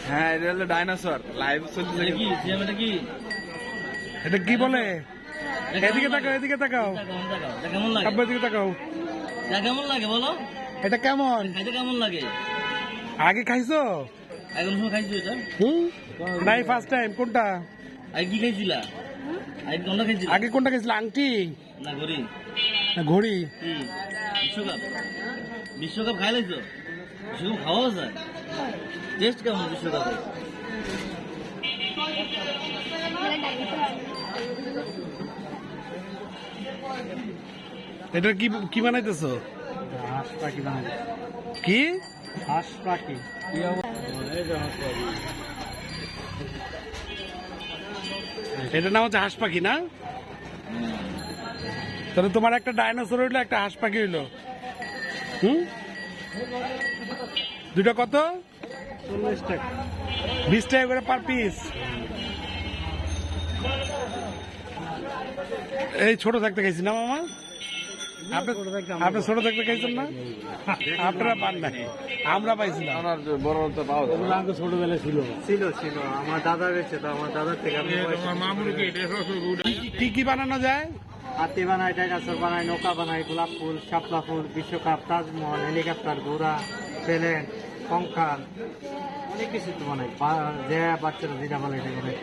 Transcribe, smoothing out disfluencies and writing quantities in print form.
হ্যাঁ, এটা হলো ডাইনোসর লাইভ চলছে। এটা কি বলে? এদিকে তাকাও, এদিকে তাকাও, আব্বা এদিকে তাকাও। কেমন লাগে বলো? এটা কেমন? খাইতে কেমন লাগে? আগে খাইছো? এখন সময় খাইছো এটা? নাই, ফার্স্ট টাইম। কোনটা আগে কি খাইছিলা? আগে কোনটা খাইছিলা? আগে কোনটা খাইছিল? আংটি না ঘড়ি? না ঘড়ি? কি বিশ্বকাপ? বিশ্বকাপ খাই লাইছো? বিশ্বকাপ খাওয়া যায়? টেস্ট কেমন বিশ্বকাপে? এটা কি কি বানাইতেছো? হাঁস পাখি বানাই। কি হাঁস পাখি? এটার নাম হচ্ছে হাঁস পাখি না? তাহলে তোমার একটা ডাইনোসর হইলো, একটা হাঁস পাখি হইলো। দুটো কত? 40 টাকা। 20 টাকা করে পার পিস। এই ছোট থাকতে খাইছি না মামা? আপনি ছোট থাকতে খাইছেন না? আপনারা পান নাই, আমরা পাইছিলাম। বড় তো পাওয়া যায়। আমাকে ছোটবেলায় ছিল। ছিল আমার দাদা গেছে, তো আমার দাদার থেকে আমি কি কি বানানো যায়? হাতি বানাই, ডাইনোসর বানাই, নৌকা বানাই, গোলাপ ফুল, শাপলা ফুল, বিশ্বকাপ, তাজমহল, হেলিকপ্টার, ঘোড়া, প্লেন, কঙ্কাল, অনেক কিছু তো বানাই। যে বাচ্চারা যেটা বানাই এটা বানাই।